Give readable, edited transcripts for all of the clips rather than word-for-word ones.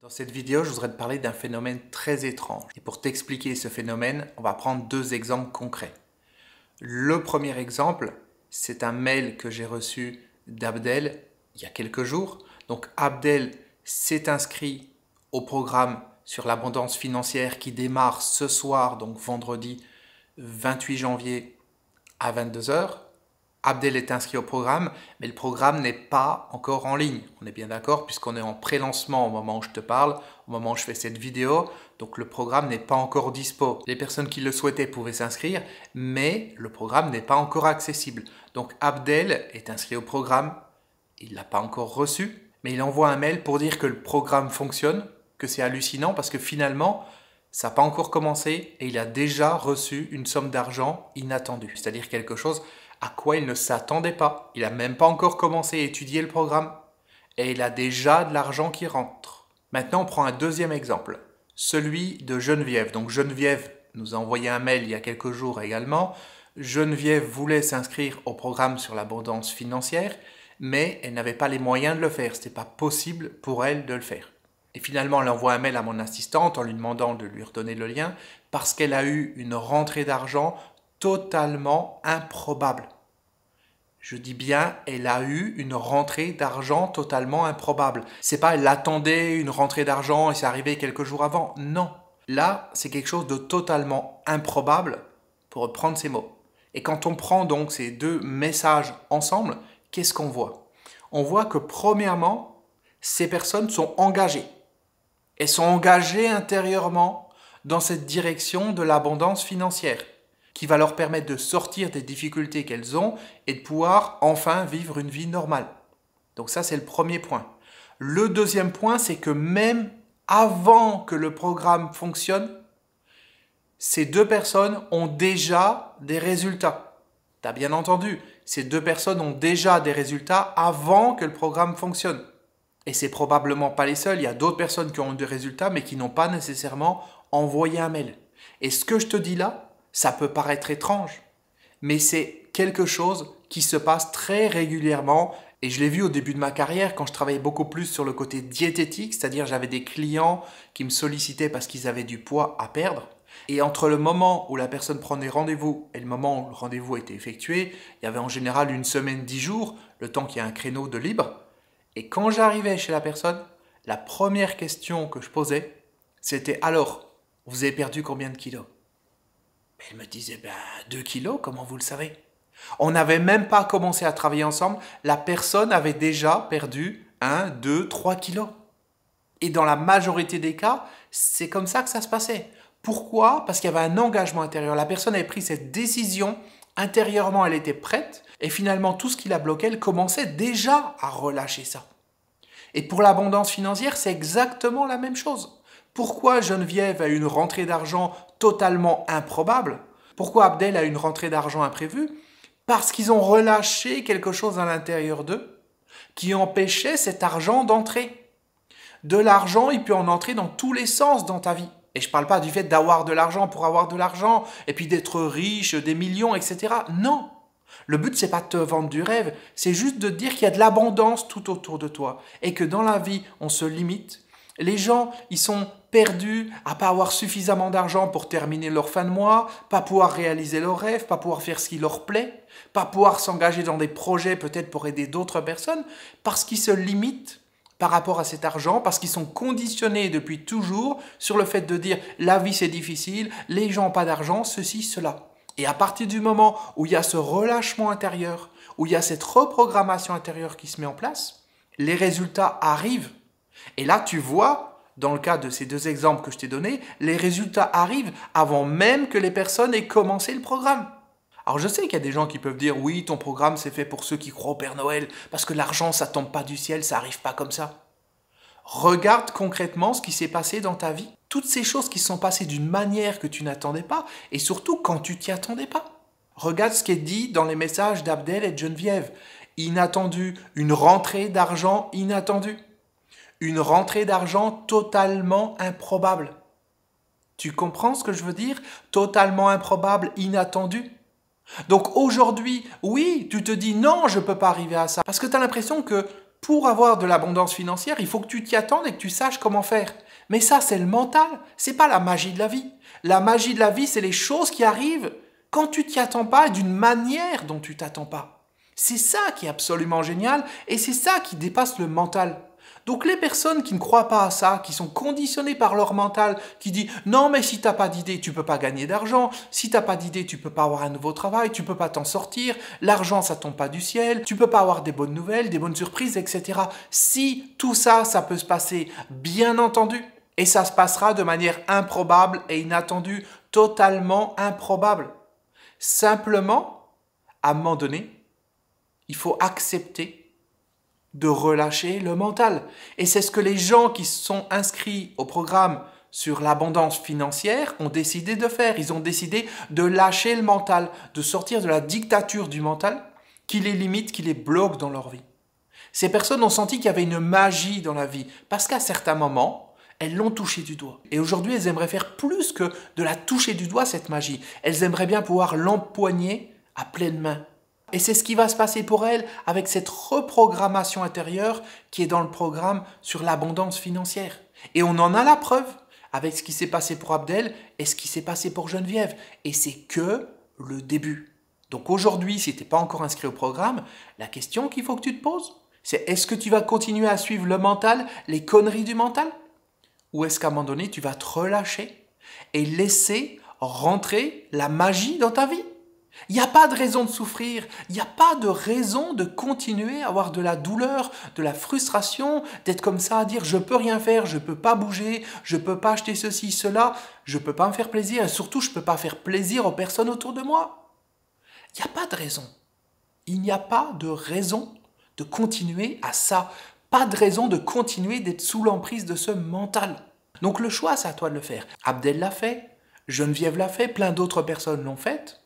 Dans cette vidéo, je voudrais te parler d'un phénomène très étrange. Et pour t'expliquer ce phénomène, on va prendre deux exemples concrets. Le premier exemple, c'est un mail que j'ai reçu d'Abdel il y a quelques jours. Donc Abdel s'est inscrit au programme sur l'abondance financière qui démarre ce soir, donc vendredi 28 janvier à 22 heures. Abdel est inscrit au programme, mais le programme n'est pas encore en ligne. On est bien d'accord, puisqu'on est en pré-lancement au moment où je te parle, au moment où je fais cette vidéo. Donc le programme n'est pas encore dispo. Les personnes qui le souhaitaient pouvaient s'inscrire, mais le programme n'est pas encore accessible. Donc Abdel est inscrit au programme, il ne l'a pas encore reçu, mais il envoie un mail pour dire que le programme fonctionne, que c'est hallucinant, parce que finalement, ça n'a pas encore commencé et il a déjà reçu une somme d'argent inattendue. C'est-à-dire quelque chose à quoi il ne s'attendait pas. Il n'a même pas encore commencé à étudier le programme et il a déjà de l'argent qui rentre. Maintenant, on prend un deuxième exemple, celui de Geneviève. Donc Geneviève nous a envoyé un mail il y a quelques jours également. Geneviève voulait s'inscrire au programme sur l'abondance financière, mais elle n'avait pas les moyens de le faire. Ce n'était pas possible pour elle de le faire. Et finalement, elle envoie un mail à mon assistante en lui demandant de lui redonner le lien parce qu'elle a eu une rentrée d'argent totalement improbable. Je dis bien, elle a eu une rentrée d'argent totalement improbable. C'est pas elle attendait une rentrée d'argent et c'est arrivé quelques jours avant. Non. Là, c'est quelque chose de totalement improbable, pour reprendre ces mots. Et quand on prend donc ces deux messages ensemble, qu'est-ce qu'on voit? On voit que premièrement, ces personnes sont engagées. Elles sont engagées intérieurement dans cette direction de l'abondance financière qui va leur permettre de sortir des difficultés qu'elles ont et de pouvoir enfin vivre une vie normale. Donc ça, c'est le premier point. Le deuxième point, c'est que même avant que le programme fonctionne, ces deux personnes ont déjà des résultats. Tu as bien entendu, ces deux personnes ont déjà des résultats avant que le programme fonctionne. Et c'est probablement pas les seuls, il y a d'autres personnes qui ont eu des résultats mais qui n'ont pas nécessairement envoyé un mail. Et ce que je te dis là, ça peut paraître étrange, mais c'est quelque chose qui se passe très régulièrement et je l'ai vu au début de ma carrière quand je travaillais beaucoup plus sur le côté diététique, c'est-à-dire j'avais des clients qui me sollicitaient parce qu'ils avaient du poids à perdre. Et entre le moment où la personne prenait rendez-vous et le moment où le rendez-vous était effectué, il y avait en général une semaine, 10 jours, le temps qu'il y ait un créneau de libre. Et quand j'arrivais chez la personne, la première question que je posais, c'était « Alors, vous avez perdu combien de kilos ?» Elle me disait « 2 kilos, comment vous le savez ?» On n'avait même pas commencé à travailler ensemble, la personne avait déjà perdu 1, 2, 3 kilos. Et dans la majorité des cas, c'est comme ça que ça se passait. Pourquoi? Parce qu'il y avait un engagement intérieur. La personne avait pris cette décision, intérieurement elle était prête, et finalement tout ce qui la bloquait, elle commençait déjà à relâcher ça. Et pour l'abondance financière, c'est exactement la même chose. Pourquoi Geneviève a eu une rentrée d'argent totalement improbable? Pourquoi Abdel a eu une rentrée d'argent imprévue? Parce qu'ils ont relâché quelque chose à l'intérieur d'eux qui empêchait cet argent d'entrer. De l'argent, il peut en entrer dans tous les sens dans ta vie. Et je ne parle pas du fait d'avoir de l'argent pour avoir de l'argent, et puis d'être riche, des millions, etc. Non. Le but, c'est pas de te vendre du rêve, c'est juste de te dire qu'il y a de l'abondance tout autour de toi. Et que dans la vie, on se limite. Les gens, ils sont perdus à pas avoir suffisamment d'argent pour terminer leur fin de mois, pas pouvoir réaliser leurs rêves, pas pouvoir faire ce qui leur plaît, pas pouvoir s'engager dans des projets peut-être pour aider d'autres personnes, parce qu'ils se limitent par rapport à cet argent, parce qu'ils sont conditionnés depuis toujours sur le fait de dire « la vie c'est difficile, les gens n'ont pas d'argent, ceci, cela ». Et à partir du moment où il y a ce relâchement intérieur, où il y a cette reprogrammation intérieure qui se met en place, les résultats arrivent. Et là, tu vois, dans le cas de ces deux exemples que je t'ai donnés, les résultats arrivent avant même que les personnes aient commencé le programme. Alors je sais qu'il y a des gens qui peuvent dire « Oui, ton programme c'est fait pour ceux qui croient au Père Noël, parce que l'argent ça tombe pas du ciel, ça arrive pas comme ça. » Regarde concrètement ce qui s'est passé dans ta vie. Toutes ces choses qui sont passées d'une manière que tu n'attendais pas, et surtout quand tu t'y attendais pas. Regarde ce qui est dit dans les messages d'Abdel et de Geneviève. Inattendu, une rentrée d'argent inattendue. Une rentrée d'argent totalement improbable. Tu comprends ce que je veux dire? Totalement improbable, inattendu. Donc aujourd'hui, oui, tu te dis non, je ne peux pas arriver à ça. Parce que tu as l'impression que pour avoir de l'abondance financière, il faut que tu t'y attendes et que tu saches comment faire. Mais ça, c'est le mental, c'est pas la magie de la vie. La magie de la vie, c'est les choses qui arrivent quand tu t'y attends pas et d'une manière dont tu t'attends pas. C'est ça qui est absolument génial et c'est ça qui dépasse le mental. Donc les personnes qui ne croient pas à ça, qui sont conditionnées par leur mental, qui dit non mais si t'as pas d'idée, tu peux pas gagner d'argent, si t'as pas d'idée, tu peux pas avoir un nouveau travail, tu peux pas t'en sortir, l'argent ça tombe pas du ciel, tu peux pas avoir des bonnes nouvelles, des bonnes surprises, etc. Si tout ça, ça peut se passer, bien entendu, et ça se passera de manière improbable et inattendue, totalement improbable. Simplement, à un moment donné, il faut accepter de relâcher le mental. Et c'est ce que les gens qui sont inscrits au programme sur l'abondance financière ont décidé de faire. Ils ont décidé de lâcher le mental, de sortir de la dictature du mental qui les limite, qui les bloque dans leur vie. Ces personnes ont senti qu'il y avait une magie dans la vie parce qu'à certains moments, elles l'ont touché du doigt. Et aujourd'hui, elles aimeraient faire plus que de la toucher du doigt, cette magie. Elles aimeraient bien pouvoir l'empoigner à pleine main. Et c'est ce qui va se passer pour elles avec cette reprogrammation intérieure qui est dans le programme sur l'abondance financière. Et on en a la preuve avec ce qui s'est passé pour Abdel et ce qui s'est passé pour Geneviève. Et c'est que le début. Donc aujourd'hui, si tu n'es pas encore inscrit au programme, la question qu'il faut que tu te poses, c'est est-ce que tu vas continuer à suivre le mental, les conneries du mental? Ou est-ce qu'à un moment donné, tu vas te relâcher et laisser rentrer la magie dans ta vie? Il n'y a pas de raison de souffrir, il n'y a pas de raison de continuer à avoir de la douleur, de la frustration, d'être comme ça, à dire je peux rien faire, je peux pas bouger, je peux pas acheter ceci, cela, je peux pas me faire plaisir et surtout je peux pas faire plaisir aux personnes autour de moi. Il n'y a pas de raison. Il n'y a pas de raison de continuer à ça. Pas de raison de continuer d'être sous l'emprise de ce mental. Donc le choix, c'est à toi de le faire. Abdel l'a fait, Geneviève l'a fait, plein d'autres personnes l'ont fait.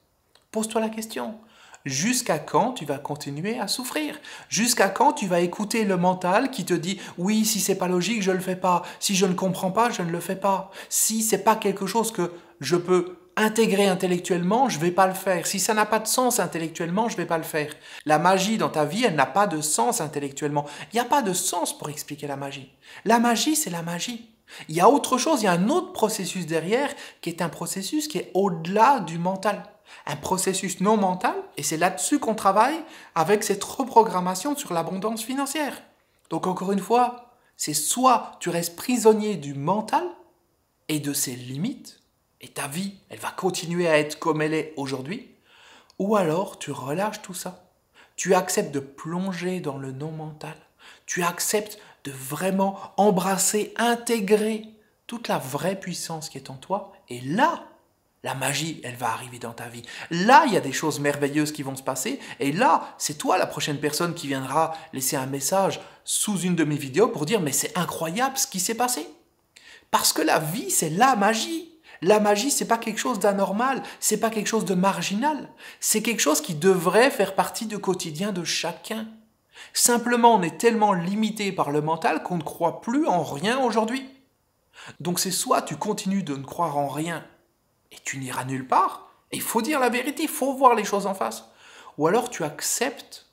Pose-toi la question. Jusqu'à quand tu vas continuer à souffrir? Jusqu'à quand tu vas écouter le mental qui te dit « Oui, si c'est pas logique, je le fais pas. Si je ne comprends pas, je ne le fais pas. Si c'est pas quelque chose que je peux intégrer intellectuellement, je vais pas le faire. Si ça n'a pas de sens intellectuellement, je vais pas le faire. » La magie dans ta vie, elle n'a pas de sens intellectuellement. Il n'y a pas de sens pour expliquer la magie. La magie, c'est la magie. Il y a autre chose, il y a un autre processus derrière qui est un processus qui est au-delà du mental. Un processus non mental, et c'est là-dessus qu'on travaille avec cette reprogrammation sur l'abondance financière. Donc encore une fois, c'est soit tu restes prisonnier du mental et de ses limites, et ta vie, elle va continuer à être comme elle est aujourd'hui, ou alors tu relâches tout ça. Tu acceptes de plonger dans le non-mental. Tu acceptes de vraiment embrasser, intégrer toute la vraie puissance qui est en toi, et là, la magie, elle va arriver dans ta vie. Là, il y a des choses merveilleuses qui vont se passer. Et là, c'est toi la prochaine personne qui viendra laisser un message sous une de mes vidéos pour dire « Mais c'est incroyable ce qui s'est passé !» Parce que la vie, c'est la magie. La magie, c'est pas quelque chose d'anormal, c'est pas quelque chose de marginal. C'est quelque chose qui devrait faire partie du quotidien de chacun. Simplement, on est tellement limité par le mental qu'on ne croit plus en rien aujourd'hui. Donc c'est soit tu continues de ne croire en rien, et tu n'iras nulle part. Et il faut dire la vérité, il faut voir les choses en face. Ou alors tu acceptes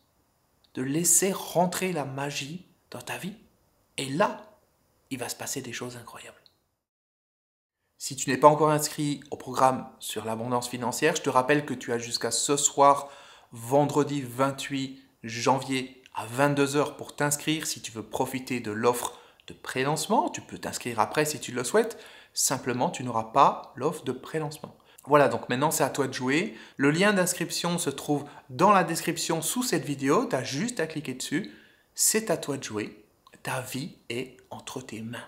de laisser rentrer la magie dans ta vie. Et là, il va se passer des choses incroyables. Si tu n'es pas encore inscrit au programme sur l'abondance financière, je te rappelle que tu as jusqu'à ce soir, vendredi 28 janvier à 22 h pour t'inscrire si tu veux profiter de l'offre de pré-lancement. Tu peux t'inscrire après si tu le souhaites. Simplement, tu n'auras pas l'offre de pré-lancement. Voilà, donc maintenant c'est à toi de jouer. Le lien d'inscription se trouve dans la description sous cette vidéo. Tu as juste à cliquer dessus. C'est à toi de jouer. Ta vie est entre tes mains.